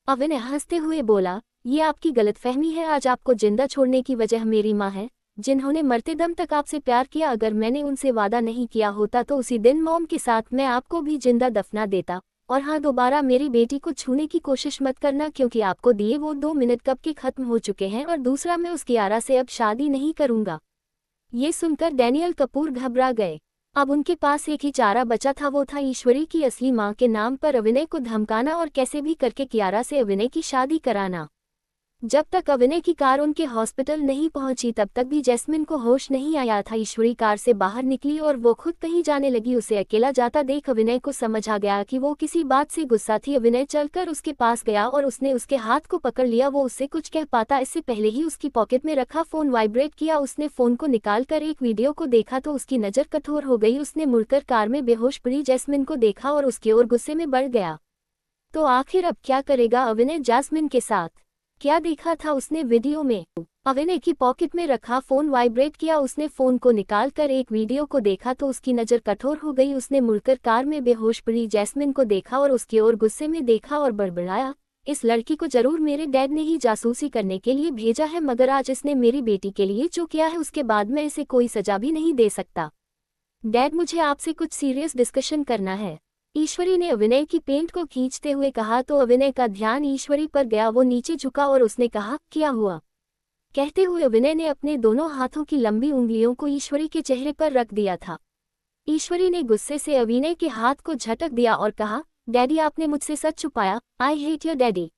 अविनय हंसते हुए बोला, ये आपकी गलतफहमी है। आज आपको जिंदा छोड़ने की वजह मेरी माँ है, जिन्होंने मरते दम तक आपसे प्यार किया। अगर मैंने उनसे वादा नहीं किया होता तो उसी दिन मॉम के साथ मैं आपको भी जिंदा दफना देता। और हाँ, दोबारा मेरी बेटी को छूने की कोशिश मत करना, क्योंकि आपको दिए वो 2 मिनट कब के खत्म हो चुके हैं। और दूसरा, मैं उस कियारा से अब शादी नहीं करूंगा। ये सुनकर डैनियल कपूर घबरा गए। अब उनके पास एक ही चारा बचा था, वो था ईश्वरी की असली मां के नाम पर अविनय को धमकाना और कैसे भी करके कियारा से अविनय की शादी कराना। जब तक अविनय की कार उनके हॉस्पिटल नहीं पहुंची तब तक भी जैस्मिन को होश नहीं आया था। ईश्वरी कार से बाहर निकली और वो खुद कहीं जाने लगी। उसे अकेला जाता देख अविनय को समझ आ गया कि वो किसी बात से गुस्सा थी। अविनय चलकर उसके पास गया और उसने उसके हाथ को पकड़ लिया। वो उससे कुछ कह पाता इससे पहले ही उसकी पॉकेट में रखा फोन वाइब्रेट किया। उसने फोन को निकालकर एक वीडियो को देखा तो उसकी नज़र कठोर हो गई। उसने मुड़कर कार में बेहोश पड़ी जैस्मिन को देखा और उसकी ओर गुस्से में बढ़ गया। तो आखिर अब क्या करेगा अविनय जैस्मिन के साथ? क्या देखा था उसने वीडियो में? अविनय की पॉकेट में रखा फोन वाइब्रेट किया। उसने फोन को निकालकर एक वीडियो को देखा तो उसकी नज़र कठोर हो गई। उसने मुड़कर कार में बेहोश पड़ी जैस्मिन को देखा और उसकी ओर गुस्से में देखा और बड़बड़ाया, इस लड़की को जरूर मेरे डैड ने ही जासूसी करने के लिए भेजा है, मगर आज इसने मेरी बेटी के लिए जो किया है उसके बाद मैं इसे कोई सजा भी नहीं दे सकता। डैड, मुझे आपसे कुछ सीरियस डिस्कशन करना है, ईश्वरी ने अविनय की पेंट को खींचते हुए कहा। तो अविनय का ध्यान ईश्वरी पर गया। वो नीचे झुका और उसने कहा, क्या हुआ? कहते हुए अविनय ने अपने दोनों हाथों की लंबी उंगलियों को ईश्वरी के चेहरे पर रख दिया था। ईश्वरी ने गुस्से से अविनय के हाथ को झटक दिया और कहा, डैडी, आपने मुझसे सच छुपाया। I hate your daddy.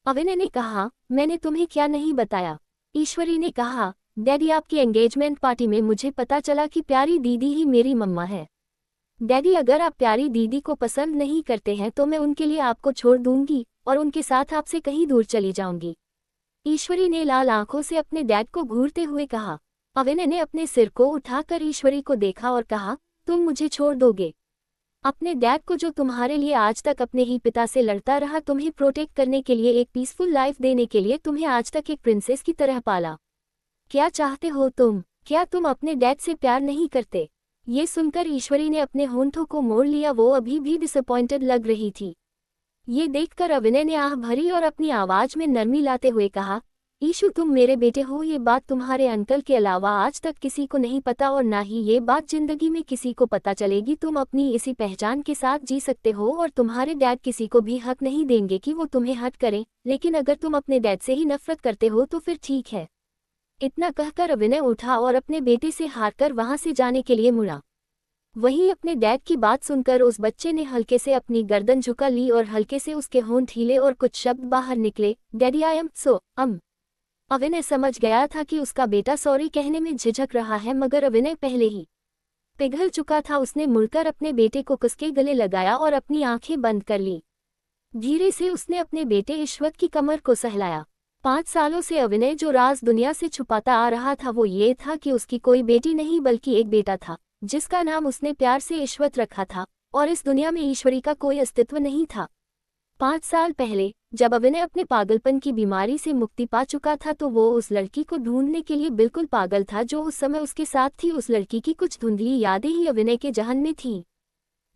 Avinay ने कहा, मैंने तुम्हें क्या नहीं बताया? ईश्वरी ने कहा, डैडी, आपकी एंगेजमेंट पार्टी में मुझे पता चला कि प्यारी दीदी ही मेरी मम्मा है। डैडी, अगर आप प्यारी दीदी को पसंद नहीं करते हैं तो मैं उनके लिए आपको छोड़ दूंगी और उनके साथ आपसे कहीं दूर चली जाऊंगी। ईश्वरी ने लाल आंखों से अपने डैड को घूरते हुए कहा। अविनय ने अपने सिर को उठाकर ईश्वरी को देखा और कहा, तुम मुझे छोड़ दोगे? अपने डैड को, जो तुम्हारे लिए आज तक अपने ही पिता से लड़ता रहा, तुम्हें प्रोटेक्ट करने के लिए, एक पीसफुल लाइफ देने के लिए, तुम्हें आज तक एक प्रिंसेस की तरह पाला। क्या चाहते हो तुम? क्या तुम अपने डैड से प्यार नहीं करते? ये सुनकर ईश्वरी ने अपने होंठों को मोड़ लिया। वो अभी भी डिसअपॉइंटेड लग रही थी। ये देखकर अविनय ने आह भरी और अपनी आवाज में नरमी लाते हुए कहा, ईशु, तुम मेरे बेटे हो। ये बात तुम्हारे अंकल के अलावा आज तक किसी को नहीं पता और ना ही ये बात जिंदगी में किसी को पता चलेगी। तुम अपनी इसी पहचान के साथ जी सकते हो और तुम्हारे डैड किसी को भी हक नहीं देंगे कि वो तुम्हें हर्ट करें। लेकिन अगर तुम अपने डैड से ही नफरत करते हो तो फिर ठीक है। इतना कहकर अविनय उठा और अपने बेटे से हारकर वहां से जाने के लिए मुड़ा। वहीं अपने डैड की बात सुनकर उस बच्चे ने हल्के से अपनी गर्दन झुका ली और हल्के से उसके होंठ हिले और कुछ शब्द बाहर निकले, डैडी, आई एम सो अविनय समझ गया था कि उसका बेटा सॉरी कहने में झिझक रहा है, मगर अविनय पहले ही पिघल चुका था। उसने मुड़कर अपने बेटे को कसके गले लगाया और अपनी आंखें बंद कर ली। धीरे से उसने अपने बेटे ईश्वत की कमर को सहलाया। 5 सालों से अविनय जो राज दुनिया से छुपाता आ रहा था वो ये था कि उसकी कोई बेटी नहीं बल्कि एक बेटा था, जिसका नाम उसने प्यार से ईश्वत रखा था, और इस दुनिया में ईश्वरी का कोई अस्तित्व नहीं था। 5 साल पहले जब अविनय अपने पागलपन की बीमारी से मुक्ति पा चुका था तो वो उस लड़की को ढूंढने के लिए बिल्कुल पागल था जो उस समय उसके साथ थी। उस लड़की की कुछ धुंधली यादें ही अविनय के जहन में थीं।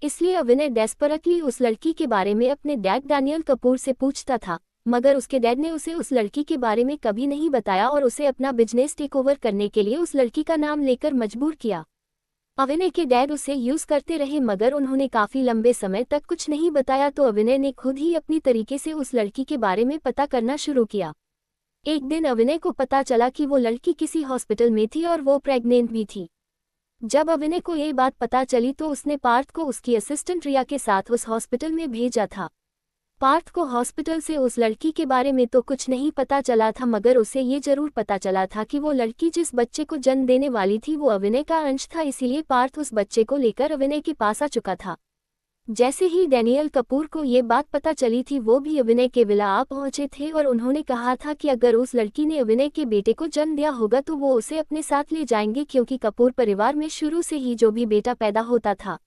इसलिए अविनय डेस्परेटली उस लड़की के बारे में अपने डैड डैनियल कपूर से पूछता था, मगर उसके डैड ने उसे उस लड़की के बारे में कभी नहीं बताया और उसे अपना बिजनेस टेक ओवर करने के लिए उस लड़की का नाम लेकर मजबूर किया। अविनय के डैड उसे यूज करते रहे मगर उन्होंने काफी लंबे समय तक कुछ नहीं बताया, तो अविनय ने खुद ही अपनी तरीके से उस लड़की के बारे में पता करना शुरू किया। एक दिन अविनय को पता चला कि वो लड़की किसी हॉस्पिटल में थी और वो प्रेग्नेंट भी थी। जब अविनय को ये बात पता चली तो उसने पार्थ को उसकी असिस्टेंट रिया के साथ उस हॉस्पिटल में भेजा था। पार्थ को हॉस्पिटल से उस लड़की के बारे में तो कुछ नहीं पता चला था, मगर उसे ये जरूर पता चला था कि वो लड़की जिस बच्चे को जन्म देने वाली थी वो अविनय का अंश था। इसीलिए पार्थ उस बच्चे को लेकर अविनय के पास आ चुका था। जैसे ही डैनियल कपूर को ये बात पता चली थी वो भी अविनय के विला आ पहुंचे थे और उन्होंने कहा था कि अगर उस लड़की ने अविनय के बेटे को जन्म दिया होगा तो वो उसे अपने साथ ले जाएंगे, क्योंकि कपूर परिवार में शुरू से ही जो भी बेटा पैदा होता था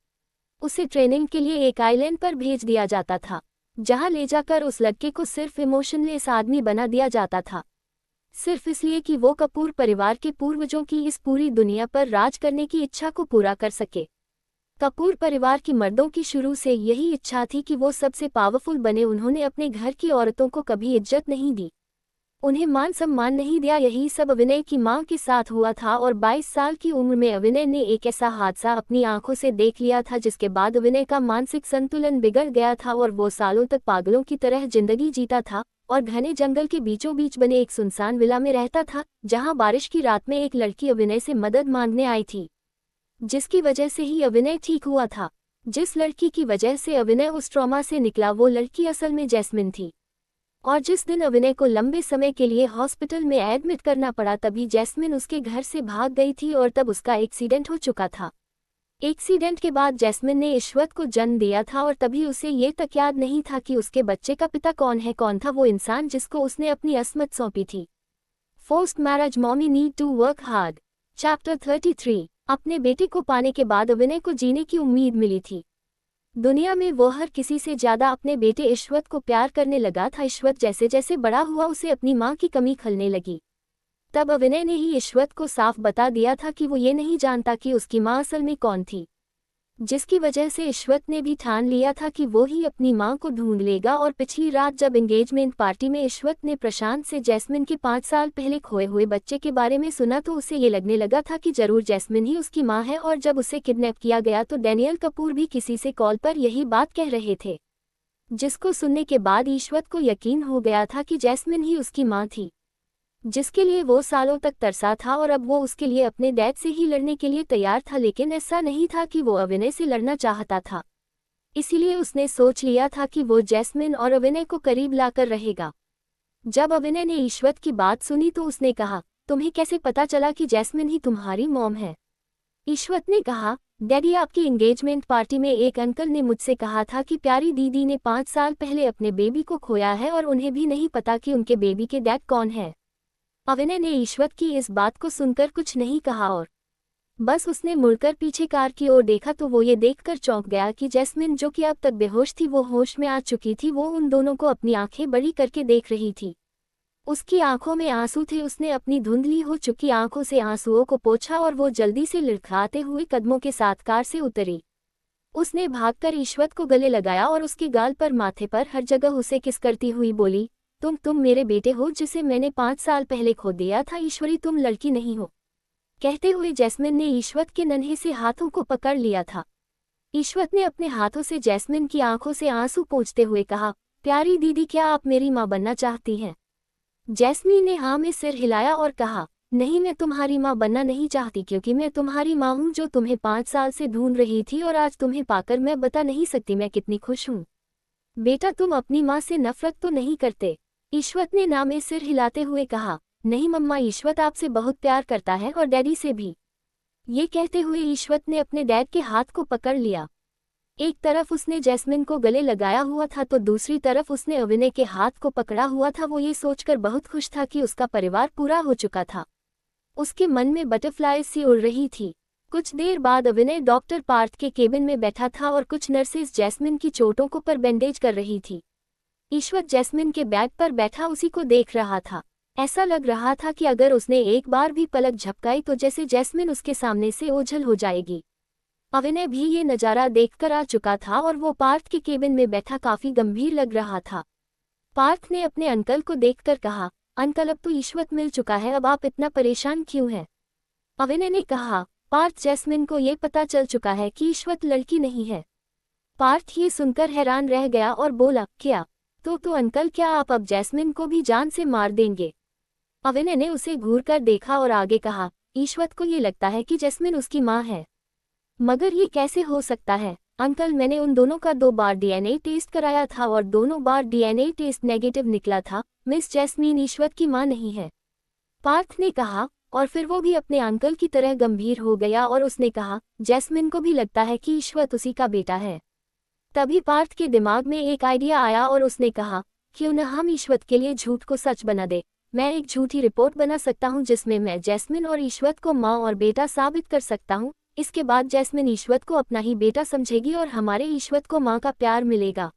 उसे ट्रेनिंग के लिए एक आइलैंड पर भेज दिया जाता था, जहां ले जाकर उस लड़के को सिर्फ इमोशनलेस आदमी बना दिया जाता था, सिर्फ इसलिए कि वो कपूर परिवार के पूर्वजों की इस पूरी दुनिया पर राज करने की इच्छा को पूरा कर सके। कपूर परिवार की मर्दों की शुरू से यही इच्छा थी कि वो सबसे पावरफुल बने। उन्होंने अपने घर की औरतों को कभी इज्जत नहीं दी, उन्हें मान सम्मान नहीं दिया। यही सब अभिनय की मां के साथ हुआ था और 22 साल की उम्र में अभिनय ने एक ऐसा हादसा अपनी आंखों से देख लिया था जिसके बाद अभिनय का मानसिक संतुलन बिगड़ गया था और वो सालों तक पागलों की तरह जिंदगी जीता था और घने जंगल के बीचों बीच बने एक सुनसान विला में रहता था, जहां बारिश की रात में एक लड़की अभिनय से मदद मांगने आई थी, जिसकी वजह से ही अभिनय ठीक हुआ था। जिस लड़की की वजह से अभिनय उस ट्रॉमा से निकला वो लड़की असल में जैस्मिन थी। और जिस दिन अभिनय को लंबे समय के लिए हॉस्पिटल में एडमिट करना पड़ा तभी जैस्मिन उसके घर से भाग गई थी और तब उसका एक्सीडेंट हो चुका था। एक्सीडेंट के बाद जैस्मिन ने ईश्वत को जन्म दिया था और तभी उसे ये तक याद नहीं था कि उसके बच्चे का पिता कौन है। कौन था वो इंसान जिसको उसने अपनी अस्मत सौंपी थी। Forced marriage mommy need to work hard. Chapter 33। अपने बेटे को पाने के बाद अभिनय को जीने की उम्मीद मिली थी। दुनिया में वो हर किसी से ज्यादा अपने बेटे ईश्वत को प्यार करने लगा था। ईश्वत जैसे जैसे बड़ा हुआ उसे अपनी मां की कमी खलने लगी। तब अभिनय ने ही ईश्वत को साफ बता दिया था कि वो ये नहीं जानता कि उसकी मां असल में कौन थी, जिसकी वजह से ईश्वत ने भी ठान लिया था कि वो ही अपनी मां को ढूंढ लेगा। और पिछली रात जब एंगेजमेंट पार्टी में ईश्वत ने प्रशांत से जैस्मिन के 5 साल पहले खोए हुए बच्चे के बारे में सुना तो उसे ये लगने लगा था कि जरूर जैस्मिन ही उसकी मां है। और जब उसे किडनैप किया गया तो डैनियल कपूर भी किसी से कॉल पर यही बात कह रहे थे, जिसको सुनने के बाद ईश्वत को यकीन हो गया था कि जैस्मिन ही उसकी मां थी, जिसके लिए वो सालों तक तरसा था। और अब वो उसके लिए अपने डैड से ही लड़ने के लिए तैयार था, लेकिन ऐसा नहीं था कि वो अभिनय से लड़ना चाहता था। इसीलिए उसने सोच लिया था कि वो जैस्मिन और अभिनय को करीब लाकर रहेगा। जब अभिनय ने ईश्वत की बात सुनी तो उसने कहा, तुम्हें कैसे पता चला कि जैस्मिन ही तुम्हारी मॉम है? ईश्वत ने कहा, डैडी आपकी एंगेजमेंट पार्टी में एक अंकल ने मुझसे कहा था कि प्यारी दीदी ने 5 साल पहले अपने बेबी को खोया है और उन्हें भी नहीं पता कि उनके बेबी के डैड कौन है। अभिनय ने ईश्वत की इस बात को सुनकर कुछ नहीं कहा और बस उसने मुड़कर पीछे कार की ओर देखा तो वो ये देखकर चौंक गया कि जैस्मिन, जो कि अब तक बेहोश थी, वो होश में आ चुकी थी। वो उन दोनों को अपनी आंखें बड़ी करके देख रही थी। उसकी आंखों में आंसू थे। उसने अपनी धुंधली हो चुकी आंखों से आंसुओं को पोंछा और वो जल्दी से लड़खड़ाते हुए कदमों के साथ कार से उतरी। उसने भागकर ईश्वत को गले लगाया और उसके गाल पर, माथे पर, हर जगह उसे किस करती हुई बोली, तुम मेरे बेटे हो जिसे मैंने 5 साल पहले खो दिया था। ईश्वरी, तुम लड़की नहीं हो। कहते हुए जैस्मिन ने ईश्वत के नन्हे से हाथों को पकड़ लिया था। ईश्वत ने अपने हाथों से जैस्मिन की आंखों से आंसू पोंछते हुए कहा, प्यारी दीदी, क्या आप मेरी मां बनना चाहती हैं? जैस्मिन ने हाँ में सिर हिलाया और कहा, नहीं, मैं तुम्हारी मां बनना नहीं चाहती, क्योंकि मैं तुम्हारी मां हूं जो तुम्हें 5 साल से ढूंढ रही थी और आज तुम्हें पाकर मैं बता नहीं सकती मैं कितनी खुश हूं। बेटा, तुम अपनी मां से नफरत तो नहीं करते? ईश्वत ने ना में सिर हिलाते हुए कहा, नहीं मम्मा, ईश्वत आपसे बहुत प्यार करता है और डैडी से भी। ये कहते हुए ईश्वत ने अपने डैड के हाथ को पकड़ लिया। एक तरफ उसने जैस्मिन को गले लगाया हुआ था तो दूसरी तरफ उसने अभिनय के हाथ को पकड़ा हुआ था। वो ये सोचकर बहुत खुश था कि उसका परिवार पूरा हो चुका था। उसके मन में बटरफ्लाई सी उड़ रही थी। कुछ देर बाद अभिनय डॉक्टर पार्थ के केबिन में बैठा था और कुछ नर्सेज जैस्मिन की चोटों को पर बैंडेज कर रही थी। ईश्वत जैस्मिन के बैग पर बैठा उसी को देख रहा था। ऐसा लग रहा था कि अगर उसने एक बार भी पलक झपकाई तो जैसे जैस्मिन उसके सामने से ओझल हो जाएगी। अभिनय भी ये नज़ारा देखकर आ चुका था और वो पार्थ के केबिन में बैठा काफी गंभीर लग रहा था। पार्थ ने अपने अंकल को देखकर कहा, अंकल, अब तो ईश्वत मिल चुका है, अब आप इतना परेशान क्यों हैं? अभिनय ने कहा, पार्थ, जैस्मिन को ये पता चल चुका है कि ईश्वत लड़की नहीं है। पार्थ ये सुनकर हैरान रह गया और बोला, क्या? तो अंकल, क्या आप अब जैस्मिन को भी जान से मार देंगे? अभिनय ने उसे घूर कर देखा और आगे कहा, ईश्वत को ये लगता है कि जैस्मिन उसकी मां है, मगर ये कैसे हो सकता है? अंकल, मैंने उन दोनों का 2 बार डीएनए टेस्ट कराया था और दोनों बार डीएनए टेस्ट नेगेटिव निकला था। मिस जैस्मिन ईश्वत की मां नहीं है, पार्थ ने कहा। और फिर वो भी अपने अंकल की तरह गंभीर हो गया और उसने कहा, जैस्मिन को भी लगता है कि ईश्वत उसी का बेटा है। तभी पार्थ के दिमाग में एक आइडिया आया और उसने कहा, क्यों न हम ईश्वत के लिए झूठ को सच बना दे। मैं एक झूठी रिपोर्ट बना सकता हूं जिसमें मैं जैस्मिन और ईश्वत को मां और बेटा साबित कर सकता हूं। इसके बाद जैस्मिन ईश्वत को अपना ही बेटा समझेगी और हमारे ईश्वत को मां का प्यार मिलेगा।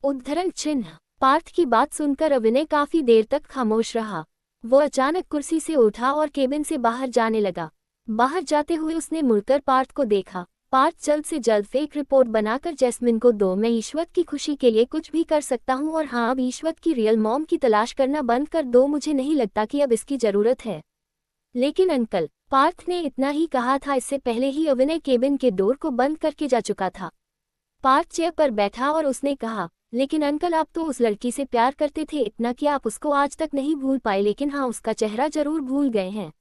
उद्धरण चिन्ह। पार्थ की बात सुनकर अभिनय काफी देर तक खामोश रहा। वो अचानक कुर्सी से उठा और केबिन से बाहर जाने लगा। बाहर जाते हुए उसने मुड़कर पार्थ को देखा। पार्थ जल्द से जल्द फेक रिपोर्ट बनाकर जैस्मिन को दो। मैं ईश्वत की खुशी के लिए कुछ भी कर सकता हूँ। और हाँ, अब ईश्वत की रियल मॉम की तलाश करना बंद कर दो। मुझे नहीं लगता कि अब इसकी जरूरत है। लेकिन अंकल, पार्थ ने इतना ही कहा था, इससे पहले ही अविनय केबिन के डोर को बंद करके जा चुका था। पार्थ चेयर पर बैठा और उसने कहा, लेकिन अंकल, आप तो उस लड़की से प्यार करते थे, इतना कि आप उसको आज तक नहीं भूल पाए। लेकिन हाँ, उसका चेहरा जरूर भूल गए हैं।